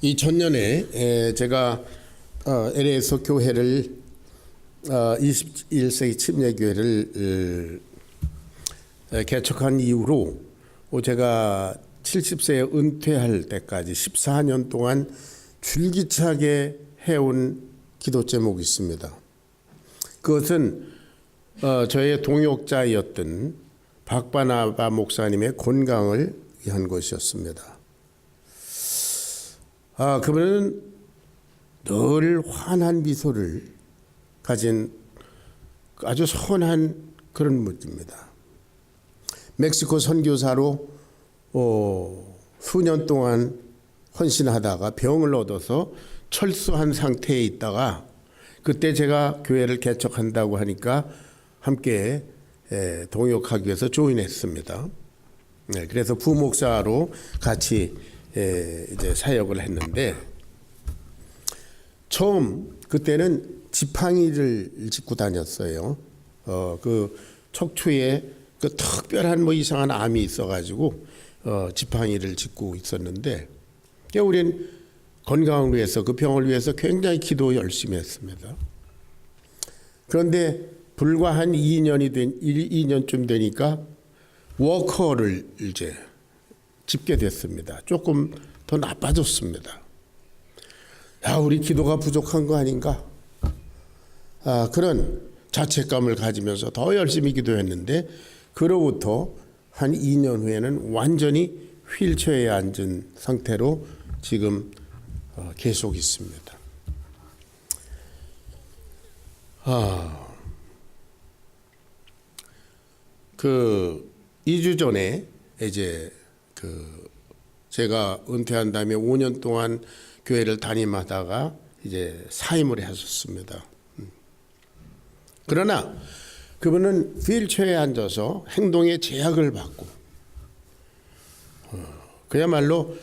이 전년에 제가 LA에서 교회를 21세기 침례교회를 개척한 이후로 제가 70세에 은퇴할 때까지 14년 동안 줄기차게 해온 기도 제목이 있습니다. 그것은 저의 동역자였던 박바나바 목사님의 건강을 위한 것이었습니다. 그분은 늘 환한 미소를 가진 아주 선한 그런 분입니다. 멕시코 선교사로 수년 동안 헌신하다가 병을 얻어서 철수한 상태에 있다가 그때 제가 교회를 개척한다고 하니까 함께 동역하기 위해서 조인했습니다. 그래서 부목사로 같이 이제 사역을 했는데 처음 그때는 지팡이를 짚고 다녔어요. 그 척추에 그 특별한 뭐 이상한 암이 있어가지고 지팡이를 짚고 있었는데 우리는 건강을 위해서 그 병을 위해서 굉장히 기도 열심히 했습니다. 그런데 불과 한 2년쯤 되니까 워커를 이제 짚게 됐습니다. 조금 더 나빠졌습니다. 우리 기도가 부족한 거 아닌가? 그런 자책감을 가지면서 더 열심히 기도했는데 그로부터 한 2년 후에는 완전히 휠체어에 앉은 상태로 지금 계속 있습니다. 2주 전에 이제 제가 은퇴한 다음에 5년 동안 교회를 담임하다가 이제 사임을 하셨습니다. 그러나 그분은 휠체어에 앉아서 행동에 제약을 받고 그야말로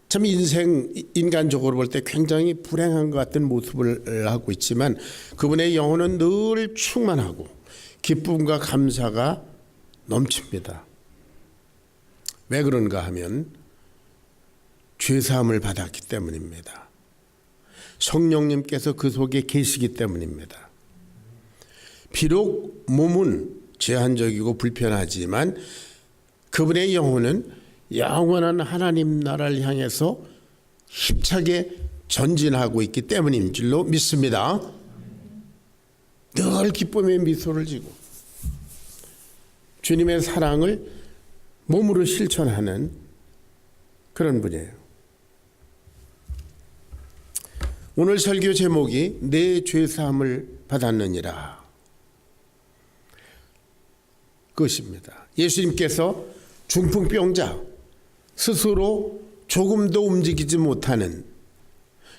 참 인간적으로 볼 때 굉장히 불행한 것 같은 모습을 하고 있지만 그분의 영혼은 늘 충만하고 기쁨과 감사가 넘칩니다. 왜 그런가 하면 죄사함을 받았기 때문입니다. 성령님께서 그 속에 계시기 때문입니다. 비록 몸은 제한적이고 불편하지만 그분의 영혼은 영원한 하나님 나라를 향해서 힘차게 전진하고 있기 때문인 줄로 믿습니다. 늘 기쁨의 미소를 지고 주님의 사랑을 몸으로 실천하는 그런 분이에요. 오늘 설교 제목이 내 죄사함을 받았느니라 그것입니다. 예수님께서 중풍병자 스스로 조금도 움직이지 못하는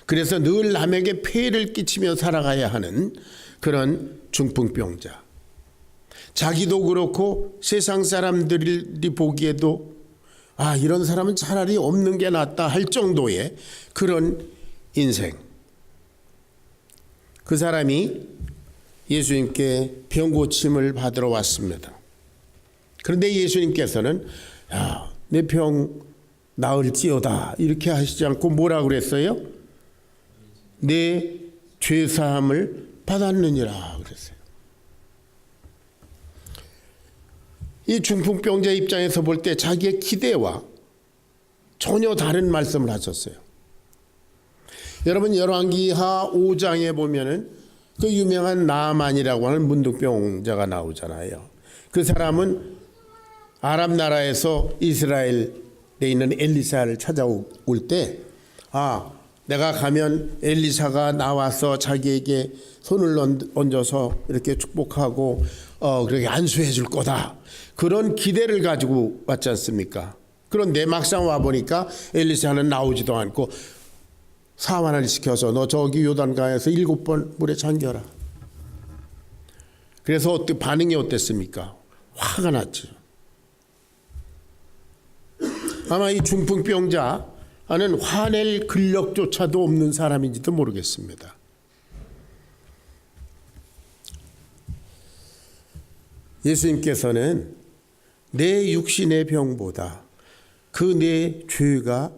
그래서 늘 남에게 폐해를 끼치며 살아가야 하는 그런 중풍병자 자기도 그렇고 세상 사람들이 보기에도 이런 사람은 차라리 없는 게 낫다 할 정도의 그런 인생 그 사람이 예수님께 병고침을 받으러 왔습니다. 그런데 예수님께서는 내 병 나을지어다 이렇게 하시지 않고 뭐라고 그랬어요? 내 죄사함을 받았느니라 그랬어요. 이 중풍병자 입장에서 볼 때 자기의 기대와 전혀 다른 말씀을 하셨어요. 여러분 열왕기하 5장에 보면은 그 유명한 나아만이라고 하는 문둥병자가 나오잖아요. 그 사람은 아랍 나라에서 이스라엘에 있는 엘리사를 찾아올 때 내가 가면 엘리사가 나와서 자기에게 손을 얹어서 이렇게 축복하고 그렇게 안수해 줄 거다. 그런 기대를 가지고 왔지 않습니까? 그런데 막상 와보니까 엘리사는 나오지도 않고 사환을 시켜서 너 저기 요단강에서 7번 물에 잠겨라. 그래서 반응이 어땠습니까? 화가 났죠. 아마 이 중풍병자는 화낼 근력조차도 없는 사람인지도 모르겠습니다. 예수님께서는 내 육신의 병보다 그 내 죄가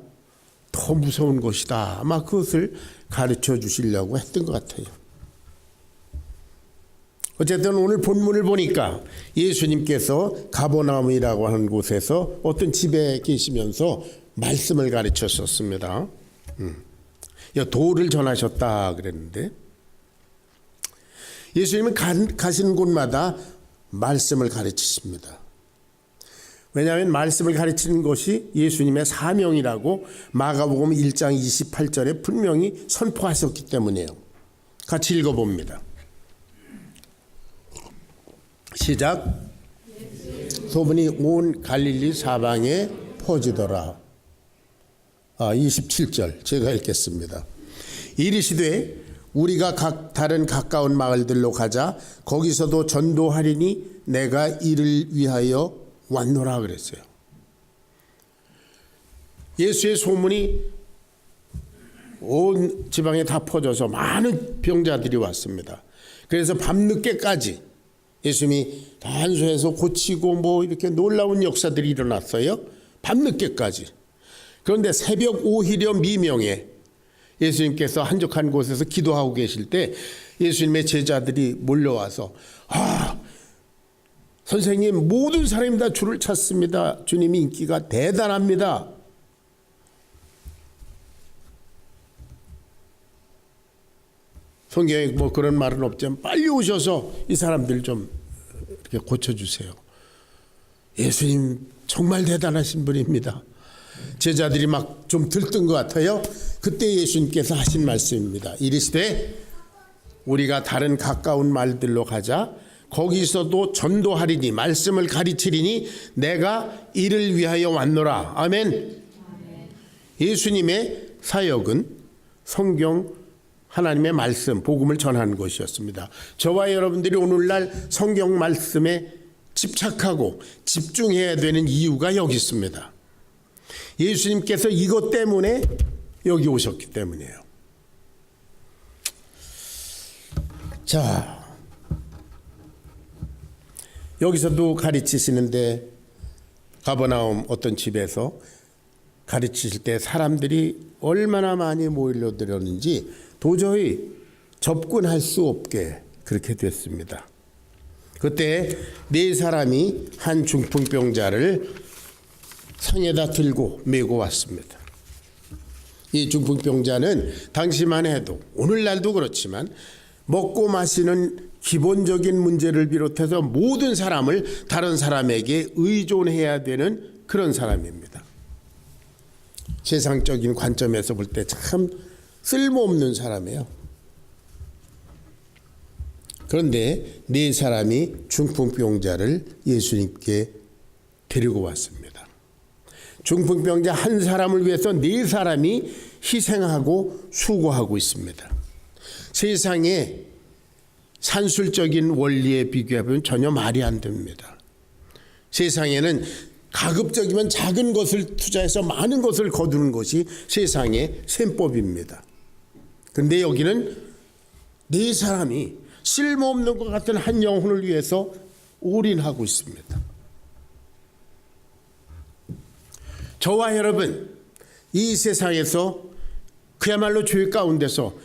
더 무서운 것이다. 아마 그것을 가르쳐 주시려고 했던 것 같아요. 어쨌든 오늘 본문을 보니까 예수님께서 가버나움이라고 하는 곳에서 어떤 집에 계시면서 말씀을 가르쳤었습니다. 도를 전하셨다 그랬는데, 예수님은 가시는 곳마다 말씀을 가르치십니다. 왜냐하면 말씀을 가르치는 것이 예수님의 사명이라고 마가복음 1장 28절에 분명히 선포하셨기 때문이에요. 같이 읽어봅니다. 시작. 소문이 온 갈릴리 사방에 퍼지더라. 27절 제가 읽겠습니다. 이르시되 우리가 각 다른 가까운 마을들로 가자. 거기서도 전도하리니 내가 이를 위하여 왔노라 그랬어요. 예수의 소문이 온 지방에 다 퍼져서 많은 병자들이 왔습니다. 그래서 밤늦게까지 예수님이 단소해서 고치고 뭐 이렇게 놀라운 역사들이 일어났어요. 밤늦게까지. 그런데 새벽 오히려 미명에 예수님께서 한적한 곳에서 기도하고 계실 때 예수님의 제자들이 몰려와서 선생님, 모든 사람이 다 주를 찾습니다. 주님이 인기가 대단합니다. 성경에 뭐 그런 말은 없지만 빨리 오셔서 이 사람들 좀 이렇게 고쳐주세요. 예수님 정말 대단하신 분입니다. 제자들이 막 좀 들뜬 것 같아요. 그때 예수님께서 하신 말씀입니다. 이르시되 우리가 다른 가까운 말들로 가자. 거기서도 전도하리니 말씀을 가르치리니 내가 이를 위하여 왔노라. 아멘. 예수님의 사역은 성경 하나님의 말씀, 복음을 전하는 것이었습니다. 저와 여러분들이 오늘날 성경 말씀에 집착하고 집중해야 되는 이유가 여기 있습니다. 예수님께서 이것 때문에 여기 오셨기 때문이에요. 자, 여기서도 가르치시는데 가버나움 어떤 집에서 가르치실 때 사람들이 얼마나 많이 모이려들었는지 도저히 접근할 수 없게 그렇게 됐습니다. 그때 네 사람이 한 중풍병자를 상에다 들고 메고 왔습니다. 이 중풍병자는 당시만 해도 오늘날도 그렇지만 먹고 마시는 기본적인 문제를 비롯해서 모든 사람을 다른 사람에게 의존해야 되는 그런 사람입니다. 세상적인 관점에서 볼 때 참 쓸모없는 사람이에요. 그런데 네 사람이 중풍병자를 예수님께 데리고 왔습니다. 중풍병자 한 사람을 위해서 네 사람이 희생하고 수고하고 있습니다. 세상에 산술적인 원리에 비교해보면 전혀 말이 안 됩니다. 세상에는 가급적이면 작은 것을 투자해서 많은 것을 거두는 것이 세상의 셈법입니다. 그런데 여기는 네 사람이 쓸모없는 것 같은 한 영혼을 위해서 올인하고 있습니다. 저와 여러분, 이 세상에서 그야말로 죄 가운데서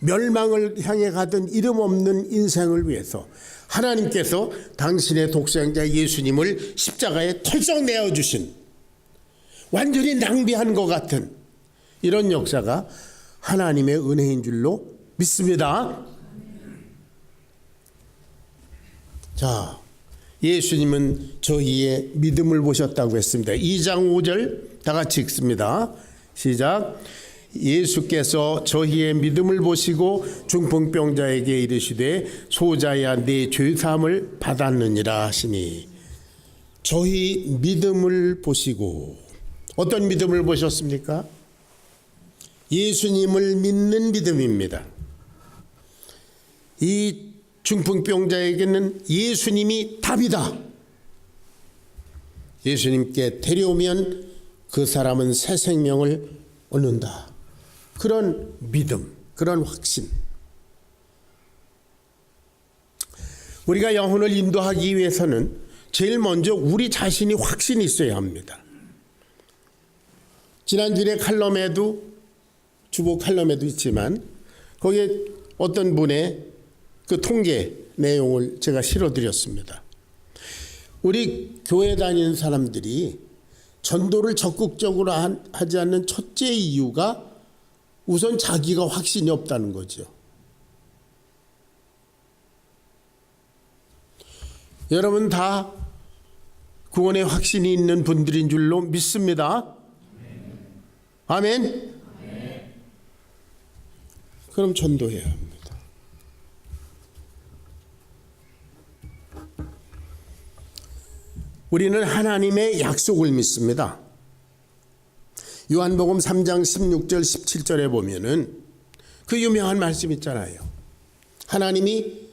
멸망을 향해 가던 이름 없는 인생을 위해서 하나님께서 당신의 독생자 예수님을 십자가에 털썩 내어주신, 완전히 낭비한 것 같은 이런 역사가 하나님의 은혜인 줄로 믿습니다. 자, 예수님은 저희의 믿음을 보셨다고 했습니다. 2장 5절 다 같이 읽습니다. 시작. 예수께서 저희의 믿음을 보시고 중풍병자에게 이르시되 소자야 네 죄사함을 받았느니라 하시니, 저희 믿음을 보시고, 어떤 믿음을 보셨습니까? 예수님을 믿는 믿음입니다. 이 중풍병자에게는 예수님이 답이다. 예수님께 데려오면 그 사람은 새 생명을 얻는다. 그런 믿음, 그런 확신. 우리가 영혼을 인도하기 위해서는 제일 먼저 우리 자신이 확신이 있어야 합니다. 지난주에 칼럼에도, 주보 칼럼에도 있지만 거기에 어떤 분의 그 통계 내용을 제가 실어드렸습니다. 우리 교회 다니는 사람들이 전도를 적극적으로 하지 않는 첫째 이유가 우선 자기가 확신이 없다는 거죠. 여러분 다 구원의 확신이 있는 분들인 줄로 믿습니다. 아멘. 그럼 전도해야 합니다. 우리는 하나님의 약속을 믿습니다. 요한복음 3장 16절 17절에 보면은 그 유명한 말씀 있잖아요. 하나님이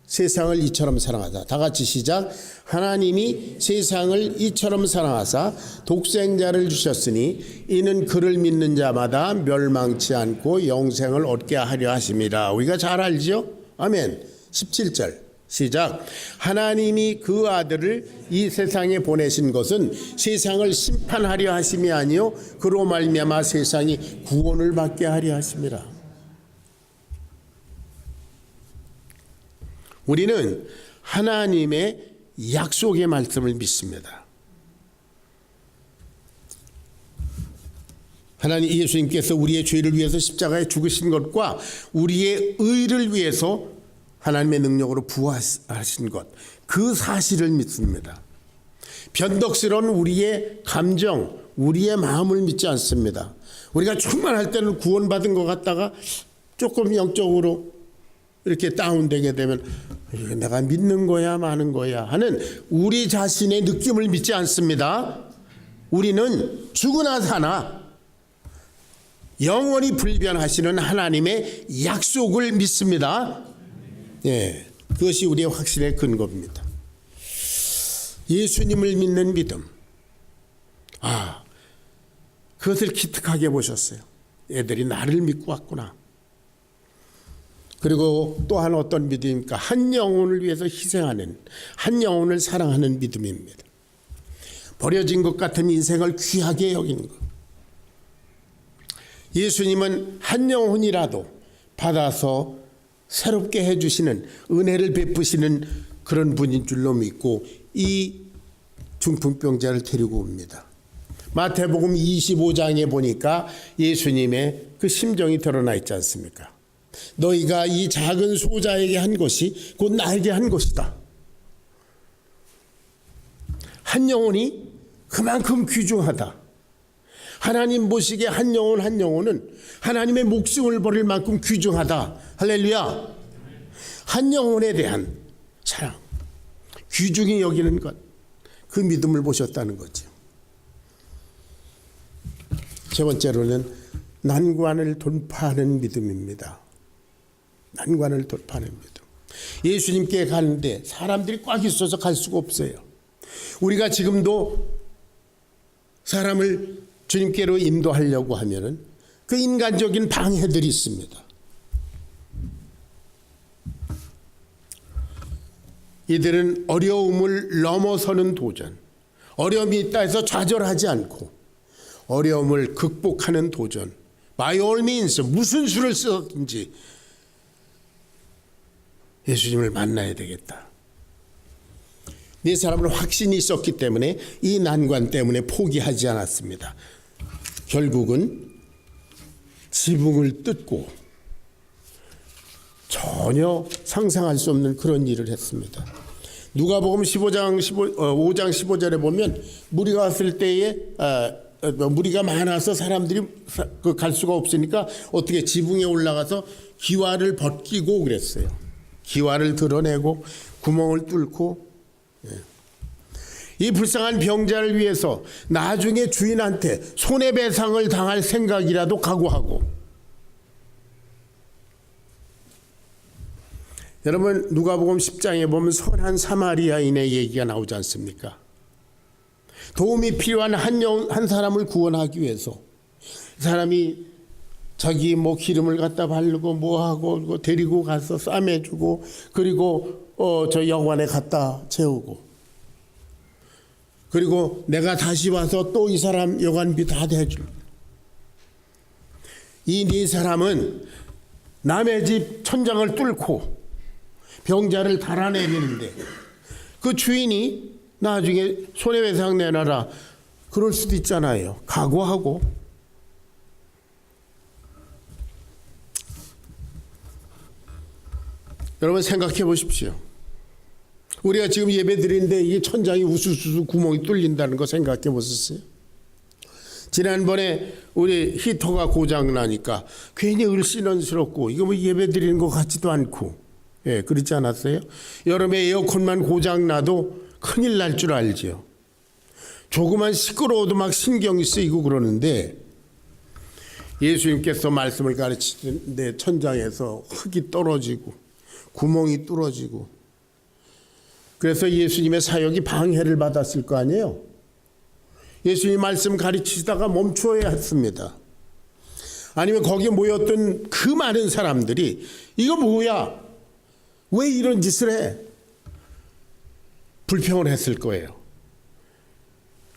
세상을 이처럼 사랑하사, 다 같이 시작. 하나님이 세상을 이처럼 사랑하사 독생자를 주셨으니 이는 그를 믿는 자마다 멸망치 않고 영생을 얻게 하려 하심이라. 우리가 잘 알죠? 아멘. 17절 시작. 하나님이 그 아들을 이 세상에 보내신 것은 세상을 심판하려 하심이 아니요 그로 말미암아 세상이 구원을 받게 하려 하심이라. 우리는 하나님의 약속의 말씀을 믿습니다. 하나님 예수님께서 우리의 죄를 위해서 십자가에 죽으신 것과 우리의 의를 위해서 하나님의 능력으로 부활하신 것, 그 사실을 믿습니다. 변덕스러운 우리의 감정, 우리의 마음을 믿지 않습니다. 우리가 충만할 때는 구원받은 것 같다가 조금 영적으로 이렇게 다운되게 되면 내가 믿는 거야 마는 거야 하는 우리 자신의 느낌을 믿지 않습니다. 우리는 죽으나 사나 영원히 불변하시는 하나님의 약속을 믿습니다. 예, 그것이 우리의 확신의 근거입니다. 예수님을 믿는 믿음. 그것을 기특하게 보셨어요. 애들이 나를 믿고 왔구나. 그리고 또한 어떤 믿음입니까? 한 영혼을 위해서 희생하는, 한 영혼을 사랑하는 믿음입니다. 버려진 것 같은 인생을 귀하게 여기는 것. 예수님은 한 영혼이라도 받아서 새롭게 해주시는, 은혜를 베푸시는 그런 분인 줄로 믿고 이 중풍병자를 데리고 옵니다. 마태복음 25장에 보니까 예수님의 그 심정이 드러나 있지 않습니까? 너희가 이 작은 소자에게 한 것이 곧 나에게 한 것이다. 한 영혼이 그만큼 귀중하다. 하나님 보시기에 한 영혼 한 영혼은 하나님의 목숨을 버릴 만큼 귀중하다. 할렐루야. 한 영혼에 대한 사랑, 귀중히 여기는 것, 그 믿음을 보셨다는 거죠. 세 번째로는 난관을 돌파하는 믿음입니다. 난관을 돌파하는 믿음. 예수님께 가는데 사람들이 꽉 있어서 갈 수가 없어요. 우리가 지금도 사람을 주님께로 인도하려고 하면은 그 인간적인 방해들이 있습니다. 이들은 어려움을 넘어서는 도전, 어려움이 있다 해서 좌절하지 않고 어려움을 극복하는 도전, by all means 무슨 수를 쓰든지 예수님을 만나야 되겠다. 네 사람은 확신이 있었기 때문에 이 난관 때문에 포기하지 않았습니다. 결국은 지붕을 뜯고 전혀 상상할 수 없는 그런 일을 했습니다. 누가복음 5장 15절에 보면 무리가 왔을 때에 무리가 많아서 사람들이 갈 수가 없으니까 어떻게 지붕에 올라가서 기와를 벗기고 그랬어요. 기와를 드러내고 구멍을 뚫고, 이 불쌍한 병자를 위해서 나중에 주인한테 손해배상을 당할 생각이라도 각오하고. 여러분 누가복음 10장에 보면 선한 사마리아인의 얘기가 나오지 않습니까? 도움이 필요한 한 사람을 구원하기 위해서 사람이 자기 기름을 갖다 바르고 뭐하고 데리고 가서 싸매주고 그리고 저 여관에 갖다 재우고 그리고 내가 다시 와서 또 이 사람 여관비 다 대줄. 이 네 사람은 남의 집 천장을 뚫고 병자를 달아내리는데 그 주인이 나중에 손해배상 내놔라 그럴 수도 있잖아요. 각오하고. 여러분 생각해 보십시오. 우리가 지금 예배 드리는데 이게 천장이 우수수수 구멍이 뚫린다는 거 생각해 보셨어요? 지난번에 우리 히터가 고장 나니까 괜히 을씨는스럽고 이거 뭐 예배 드리는 것 같지도 않고, 예, 그렇지 않았어요? 여름에 에어컨만 고장 나도 큰일 날 줄 알죠. 조그만 시끄러워도 막 신경이 쓰이고 그러는데 예수님께서 말씀을 가르치는데 천장에서 흙이 떨어지고 구멍이 뚫어지고 그래서 예수님의 사역이 방해를 받았을 거 아니에요. 예수님 말씀 가르치시다가 멈춰야 했습니다. 아니면 거기에 모였던 그 많은 사람들이 이거 뭐야? 왜 이런 짓을 해? 불평을 했을 거예요.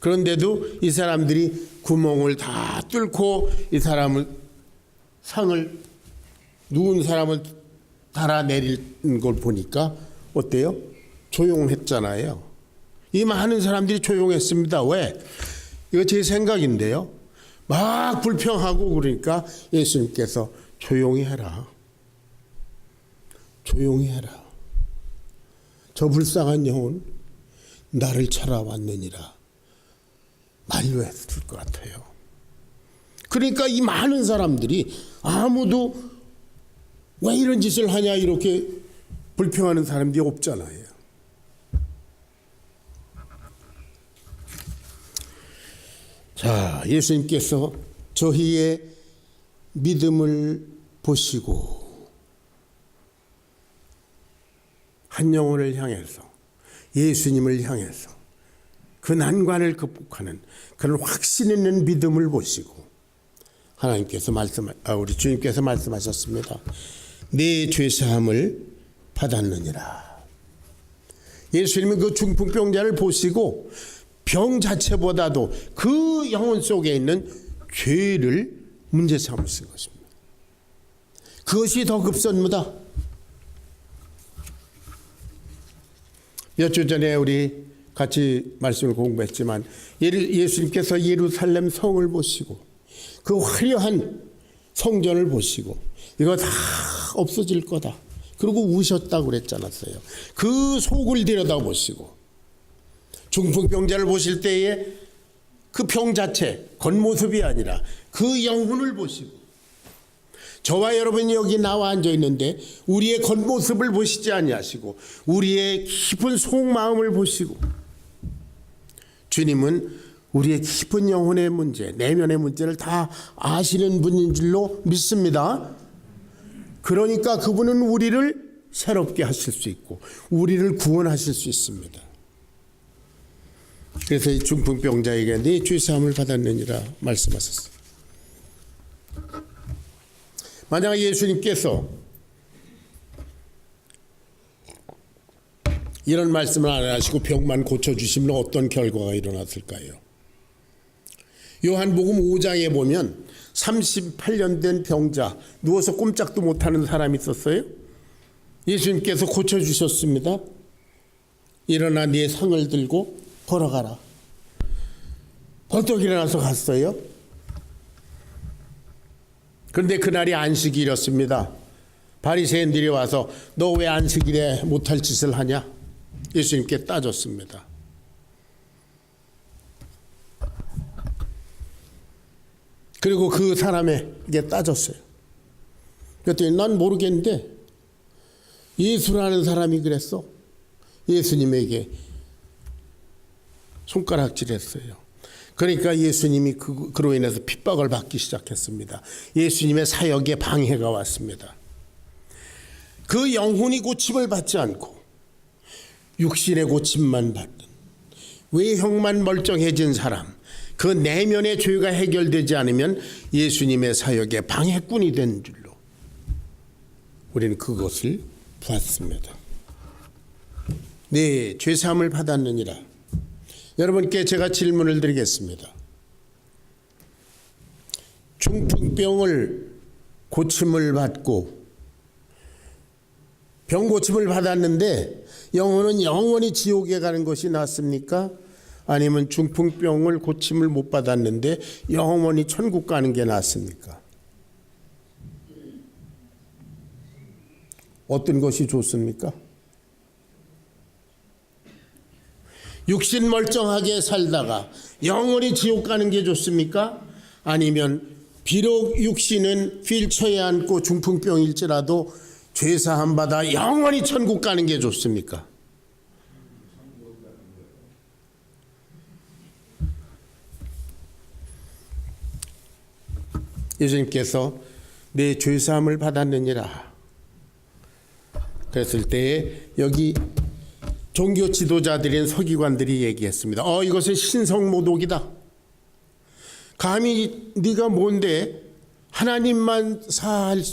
그런데도 이 사람들이 구멍을 다 뚫고 이 사람을 상을 누운 사람을 달아내리는 걸 보니까 어때요? 조용했잖아요. 이 많은 사람들이 조용했습니다. 왜? 이거 제 생각인데요. 막 불평하고 그러니까 예수님께서 조용히 해라. 조용히 해라. 저 불쌍한 영혼 나를 찾아왔느니라 만류했을 것 같아요. 그러니까 이 많은 사람들이 아무도 왜 이런 짓을 하냐 이렇게 불평하는 사람들이 없잖아요. 자, 예수님께서 저희의 믿음을 보시고 한 영혼을 향해서 예수님을 향해서 그 난관을 극복하는 그런 확신 있는 믿음을 보시고 하나님께서 우리 주님께서 말씀하셨습니다. 네 죄사함을 받았느니라. 예수님은 그 중풍병자를 보시고 병 자체보다도 그 영혼 속에 있는 죄를 문제 삼으신 것입니다. 그것이 더 급선무다. 몇 주 전에 우리 같이 말씀을 공부했지만 예수님께서 예루살렘 성을 보시고 그 화려한 성전을 보시고 이거 다 없어질 거다. 그리고 우셨다고 그랬지 않았어요. 그 속을 들여다보시고 중풍병자를 보실 때에 그 병 자체 겉모습이 아니라 그 영혼을 보시고 저와 여러분이 여기 나와 앉아 있는데 우리의 겉모습을 보시지 아니하시고 우리의 깊은 속마음을 보시고 주님은 우리의 깊은 영혼의 문제, 내면의 문제를 다 아시는 분인 줄로 믿습니다. 그러니까 그분은 우리를 새롭게 하실 수 있고 우리를 구원하실 수 있습니다. 그래서 이 중풍병자에게 네 죄사함을 받았느니라 말씀하셨습니다. 만약 예수님께서 이런 말씀을 안 하시고 병만 고쳐주시면 어떤 결과가 일어났을까요? 요한복음 5장에 보면 38년 된 병자, 누워서 꼼짝도 못하는 사람이 있었어요. 예수님께서 고쳐주셨습니다. 일어나 네 상을 들고 걸어가라. 벌떡 일어나서 갔어요. 그런데 그날이 안식일이었습니다. 바리새인들이 와서 너 왜 안식일에 못할 짓을 하냐? 예수님께 따졌습니다. 그리고 그 사람에게 따졌어요. 그랬더니 난 모르겠는데 예수라는 사람이 그랬어. 예수님에게 손가락질했어요. 그러니까 예수님이 그로 인해서 핍박을 받기 시작했습니다. 예수님의 사역에 방해가 왔습니다. 그 영혼이 고침을 받지 않고 육신의 고침만 받는 외형만 멀쩡해진 사람, 그 내면의 죄가 해결되지 않으면 예수님의 사역에 방해꾼이 된 줄로 우리는 그것을 보았습니다. 네, 죄사함을 받았느니라. 여러분께 제가 질문을 드리겠습니다. 중풍병을 고침을 받고 병 고침을 받았는데 영혼은 영원히 지옥에 가는 것이 낫습니까? 아니면 중풍병을 고침을 못 받았는데 영원히 천국 가는 게 낫습니까? 어떤 것이 좋습니까? 육신 멀쩡하게 살다가 영원히 지옥 가는 게 좋습니까? 아니면 비록 육신은 휠체어에 앉고 중풍병일지라도 죄사함 받아 영원히 천국 가는 게 좋습니까? 예수님께서 내 죄사함을 받았느니라 그랬을 때 여기 종교 지도자들인 서기관들이 얘기했습니다. 이것은 신성모독이다. 감히 네가 뭔데 하나님만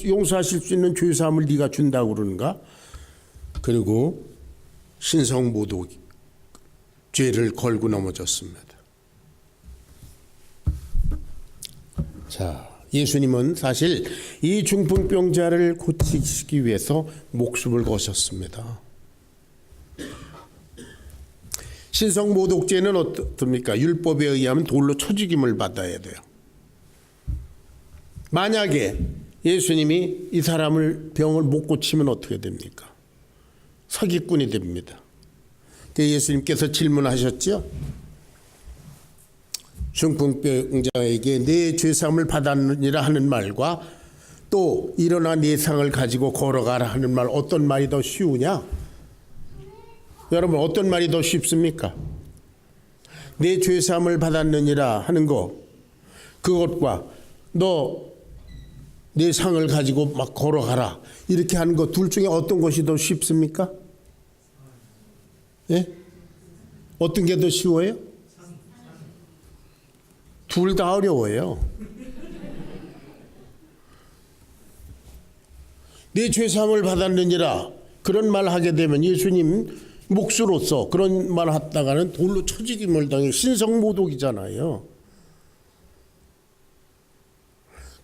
용서하실 수 있는 죄사함을 네가 준다고 그러는가? 그리고 신성모독 죄를 걸고 넘어졌습니다. 자, 예수님은 사실 이 중풍병자를 고치시기 위해서 목숨을 거셨습니다. 신성모독죄는 어떻습니까? 율법에 의하면 돌로 쳐 죽임을 받아야 돼요. 만약에 예수님이 이 사람을 병을 못 고치면 어떻게 됩니까? 사기꾼이 됩니다. 예수님께서 질문하셨죠? 중풍병자에게 내 죄사함을 받았느니라 하는 말과 또 일어나 네 상을 가지고 걸어가라 하는 말, 어떤 말이 더 쉬우냐? 여러분, 어떤 말이 더 쉽습니까? 내 죄사함을 받았느니라 하는 거, 그것과 너 내 상을 가지고 막 걸어가라 이렇게 하는 거, 둘 중에 어떤 것이 더 쉽습니까? 예? 어떤 게 더 쉬워요? 둘 다 어려워요. 내 죄사함을 받았느니라 그런 말 하게 되면 예수님 몫으로서 그런 말 하다가는 돌로 쳐죽임을 당해 신성모독이잖아요.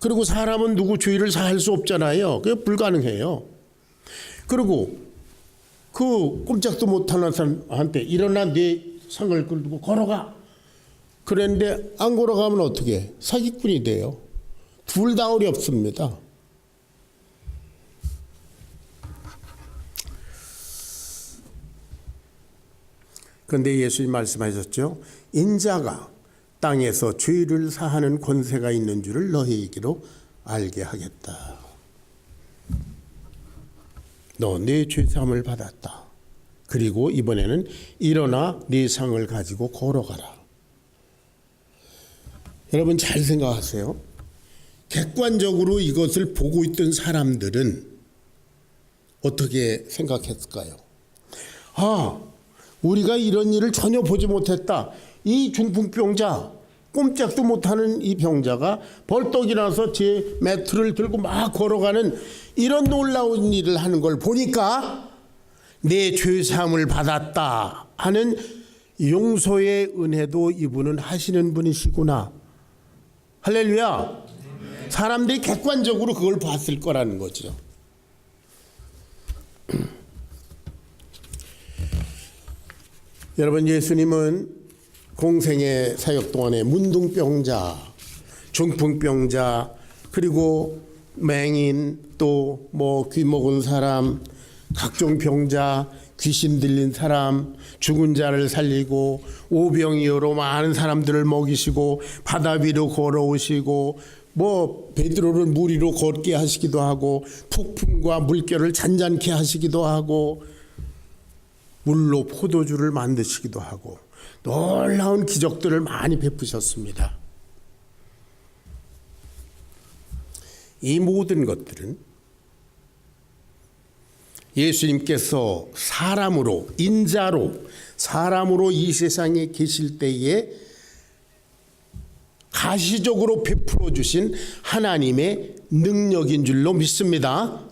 그리고 사람은 누구 죄를 사할 수 없잖아요. 그게 불가능해요. 그리고 그 꼼짝도 못하는 사람한테 일어나 내 상을 끌고 걸어가. 그런데 안 걸어가면 어떻게? 사기꾼이 돼요. 둘 다 어렵습니다. 그런데 예수님 말씀하셨죠. 인자가 땅에서 죄를 사하는 권세가 있는 줄을 너희에게로 알게 하겠다. 너 내 죄사함을 받았다. 그리고 이번에는 일어나 네 상을 가지고 걸어가라. 여러분 잘 생각하세요. 객관적으로 이것을 보고 있던 사람들은 어떻게 생각했을까요? 우리가 이런 일을 전혀 보지 못했다. 이 중풍병자, 꼼짝도 못하는 이 병자가 벌떡 일어나서 제 매트를 들고 막 걸어가는 이런 놀라운 일을 하는 걸 보니까 내 죄사함을 받았다 하는 용서의 은혜도 이분은 하시는 분이시구나. 할렐루야. 사람들이 객관적으로 그걸 봤을 거라는 거죠. 여러분, 예수님은 공생의 사역 동안에 문둥병자, 중풍병자, 그리고 맹인, 또 귀 먹은 사람, 각종 병자, 귀신 들린 사람, 죽은 자를 살리고 오병이어로 많은 사람들을 먹이시고 바다 위로 걸어오시고 베드로를 물 위로 걷게 하시기도 하고 폭풍과 물결을 잔잔케 하시기도 하고 물로 포도주를 만드시기도 하고 놀라운 기적들을 많이 베푸셨습니다. 이 모든 것들은 예수님께서 사람으로, 인자로, 사람으로 이 세상에 계실 때에 가시적으로 베풀어 주신 하나님의 능력인 줄로 믿습니다.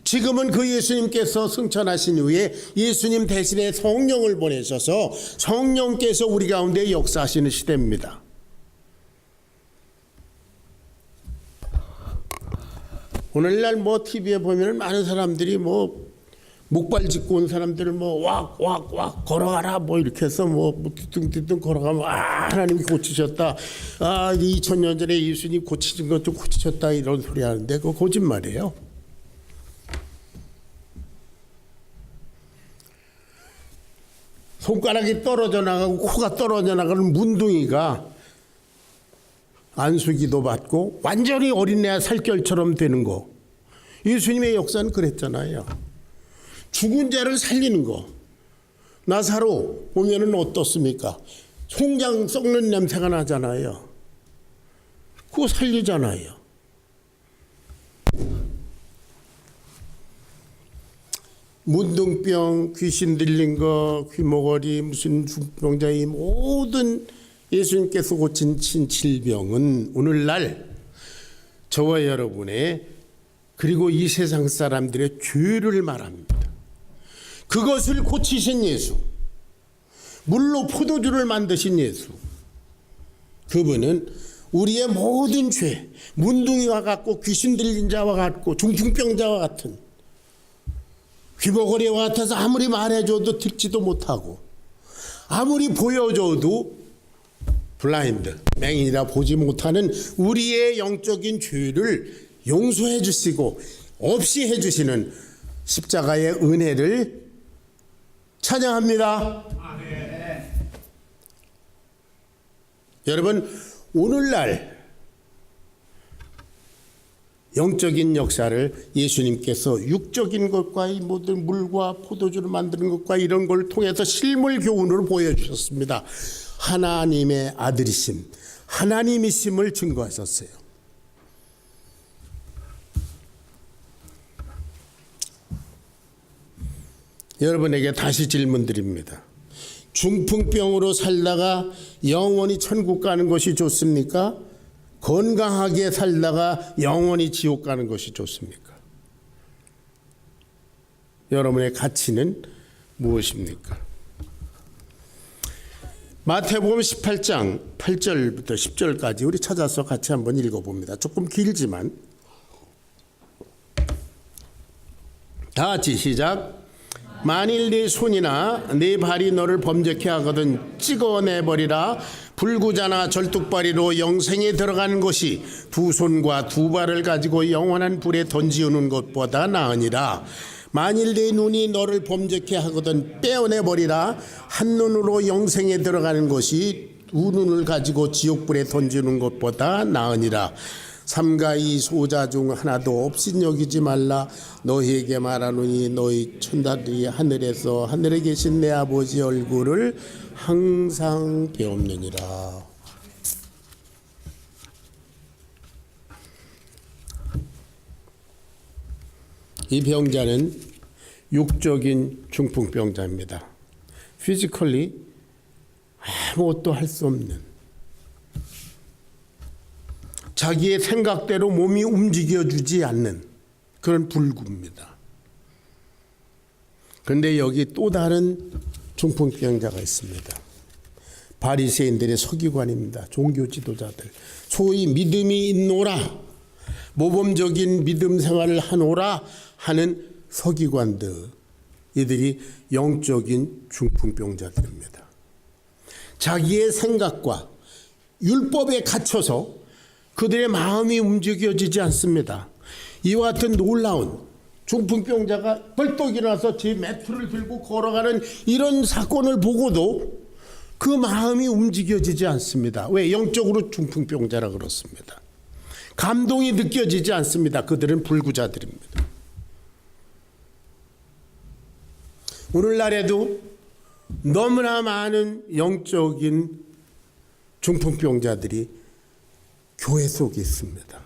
지금은 그 예수님께서 승천하신 후에 예수님 대신에 성령을 보내셔서 성령께서 우리 가운데 역사하시는 시대입니다. 오늘날 뭐 TV에 보면은 많은 사람들이 뭐 목발 짚고 온 사람들을 뭐 왁왁왁 걸어가라 뭐 이렇게 해서 뭐 뒤뚱뒤뚱 걸어가면 하나님이 고치셨다. 2000년 전에 예수님 고치신 것도 고치셨다 이런 소리 하는데 그거 거짓말이에요. 손가락이 떨어져 나가고 코가 떨어져 나가는 문둥이가 안수기도 받고 완전히 어린애 살결처럼 되는 거. 예수님의 역사는 그랬잖아요. 죽은 자를 살리는 거. 나사로 보면은 어떻습니까? 송장 썩는 냄새가 나잖아요. 그거 살리잖아요. 문둥병, 귀신 들린 거, 귀머거리, 무슨 중병자의 모든 예수님께서 고친 질병은 오늘날 저와 여러분의 그리고 이 세상 사람들의 죄를 말합니다. 그것을 고치신 예수, 물로 포도주를 만드신 예수, 그분은 우리의 모든 죄, 문둥이와 같고 귀신 들린 자와 같고 중풍병자와 같은 귀머거리와 같아서 아무리 말해줘도 듣지도 못하고 아무리 보여줘도 블라인드, 맹인이라 보지 못하는 우리의 영적인 죄를 용서해 주시고 없이 해주시는 십자가의 은혜를 찬양합니다. 아멘. 여러분, 오늘날 영적인 역사를 예수님께서 육적인 것과 이 모든 물과 포도주를 만드는 것과 이런 걸 통해서 실물 교훈으로 보여주셨습니다. 하나님의 아들이심, 하나님이심을 증거하셨어요. 여러분에게 다시 질문 드립니다. 중풍병으로 살다가 영원히 천국 가는 것이 좋습니까? 건강하게 살다가 영원히 지옥 가는 것이 좋습니까? 여러분의 가치는 무엇입니까? 마태복음 18장 8절부터 10절까지 우리 찾아서 같이 한번 읽어봅니다. 조금 길지만 다 같이 시작. 만일 네 손이나 네 발이 너를 범죄케 하거든 찍어내버리라. 불구자나 절뚝발이로 영생에 들어가는 것이 두 손과 두 발을 가지고 영원한 불에 던지우는 것보다 나으니라. 만일 네 눈이 너를 범죄케 하거든 빼어내버리라. 한 눈으로 영생에 들어가는 것이 두 눈을 가지고 지옥불에 던지는 것보다 나으니라. 삼가 이 소자 중 하나도 없인 여기지 말라. 너희에게 말하노니 너희 천사들이 하늘에서 하늘에 계신 내 아버지 얼굴을 항상 배옵느니라. 이 병자는 육적인 중풍병자입니다. 피지컬리 아무것도 할 수 없는, 자기의 생각대로 몸이 움직여주지 않는 그런 불구입니다. 그런데 여기 또 다른 중풍병자가 있습니다. 바리새인들의 서기관입니다. 종교 지도자들. 소위 믿음이 있노라, 모범적인 믿음 생활을 하노라 하는 서기관들, 이들이 영적인 중풍병자들입니다. 자기의 생각과 율법에 갇혀서 그들의 마음이 움직여지지 않습니다. 이와 같은 놀라운 중풍병자가 벌떡 일어나서 제 매트를 들고 걸어가는 이런 사건을 보고도 그 마음이 움직여지지 않습니다. 왜? 영적으로 중풍병자라 그렇습니다. 감동이 느껴지지 않습니다. 그들은 불구자들입니다. 오늘날에도 너무나 많은 영적인 중풍병자들이 교회 속에 있습니다.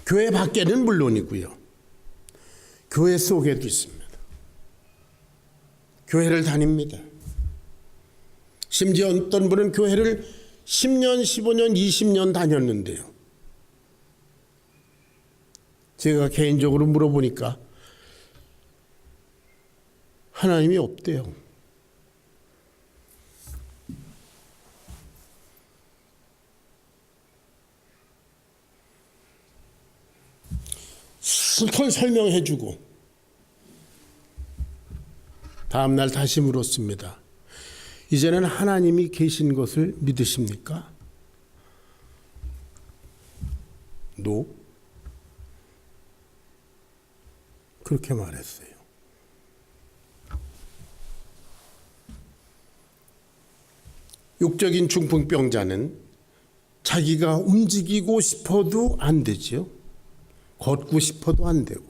교회 밖에는 물론이고요. 교회 속에도 있습니다. 교회를 다닙니다. 심지어 어떤 분은 교회를 10년, 15년, 20년 다녔는데요. 제가 개인적으로 물어보니까 하나님이 없대요. 실컷 설명해주고 다음날 다시 물었습니다. 이제는 하나님이 계신 것을 믿으십니까? No. 그렇게 말했어요. 육적인 중풍병자는 자기가 움직이고 싶어도 안 되죠. 걷고 싶어도 안 되고,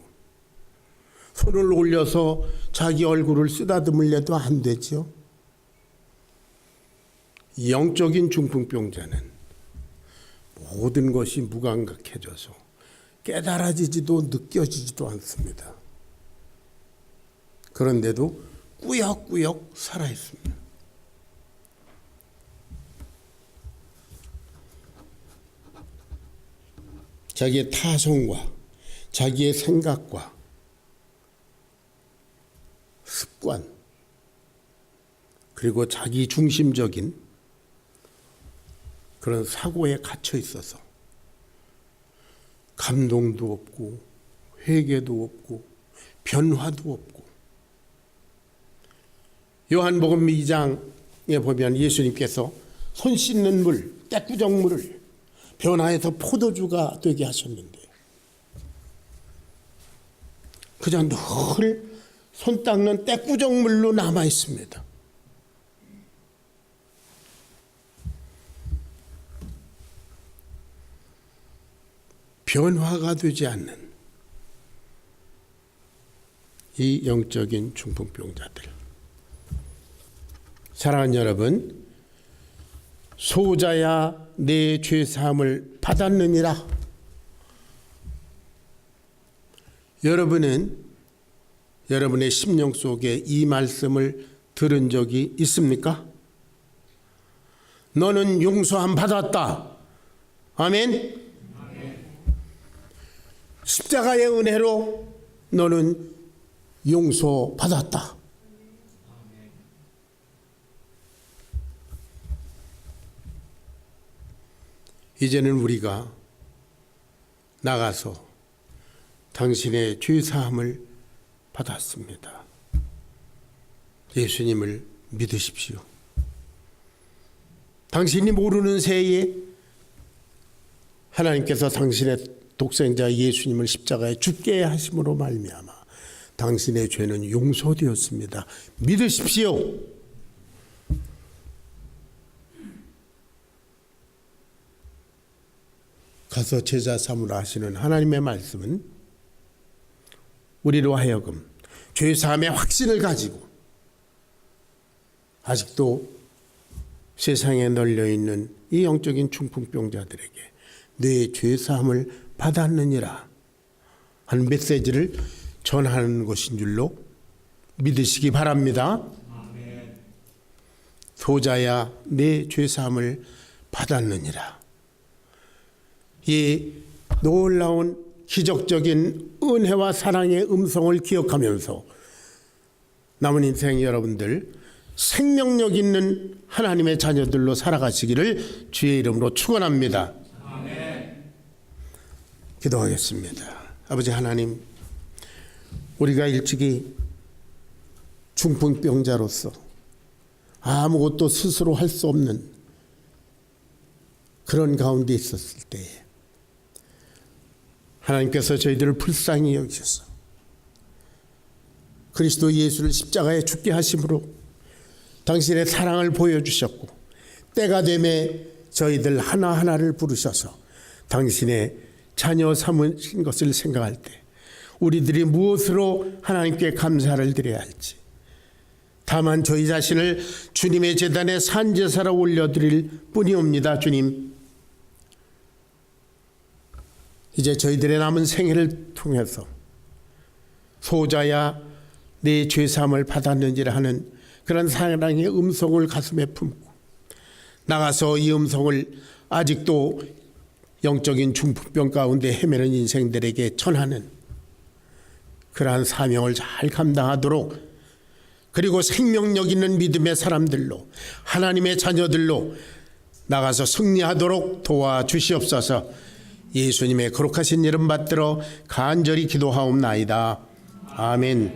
손을 올려서 자기 얼굴을 쓰다듬으려도 안 되죠. 영적인 중풍병자는 모든 것이 무감각해져서 깨달아지지도 느껴지지도 않습니다. 그런데도 꾸역꾸역 살아있습니다. 자기의 타성과 자기의 생각과 습관, 그리고 자기 중심적인 그런 사고에 갇혀 있어서 감동도 없고 회개도 없고 변화도 없고, 요한복음 2장에 보면 예수님께서 손 씻는 물, 떼꾸정물을 변화해서 포도주가 되게 하셨는데 그저 늘 손 닦는 떼꾸정물로 남아 있습니다. 변화가 되지 않는 이 영적인 중풍병자들. 사랑하는 여러분, 소자야 내 죄사함을 받았느니라. 여러분은 여러분의 심령 속에 이 말씀을 들은 적이 있습니까? 너는 용서함 받았다. 아멘. 십자가의 은혜로 너는 용서받았다. 이제는 우리가 나가서 당신의 죄사함을 받았습니다. 예수님을 믿으십시오. 당신이 모르는 새에 하나님께서 당신의 독생자 예수님을 십자가에 죽게 하심으로 말미암아 당신의 죄는 용서되었습니다. 믿으십시오. 가서 제자 삼으라 하시는 하나님의 말씀은 우리로 하여금 죄사함의 확신을 가지고 아직도 세상에 널려있는 이 영적인 중풍병자들에게 내 죄사함을 받았느니라 하는 메시지를 전하는 것인 줄로 믿으시기 바랍니다. 아멘. 소자야 내 죄사함을 받았느니라. 이 놀라운 기적적인 은혜와 사랑의 음성을 기억하면서 남은 인생 여러분들 생명력 있는 하나님의 자녀들로 살아가시기를 주의 이름으로 축원합니다. 아멘. 기도하겠습니다. 아버지 하나님, 우리가 일찍이 중풍병자로서 아무것도 스스로 할 수 없는 그런 가운데 있었을 때에 하나님께서 저희들을 불쌍히 여기셔서 그리스도 예수를 십자가에 죽게 하심으로 당신의 사랑을 보여주셨고, 때가 되매 저희들 하나하나를 부르셔서 당신의 자녀 삼으신 것을 생각할 때 우리들이 무엇으로 하나님께 감사를 드려야 할지, 다만 저희 자신을 주님의 제단에 산제사로 올려드릴 뿐이옵니다. 주님, 이제 저희들의 남은 생애를 통해서 소자야 내 죄사함을 받았는지라 하는 그런 사랑의 음성을 가슴에 품고 나가서 이 음성을 아직도 영적인 중풍병 가운데 헤매는 인생들에게 전하는 그러한 사명을 잘 감당하도록, 그리고 생명력 있는 믿음의 사람들로, 하나님의 자녀들로 나가서 승리하도록 도와주시옵소서. 예수님의 거룩하신 이름 받들어 간절히 기도하옵나이다. 아멘.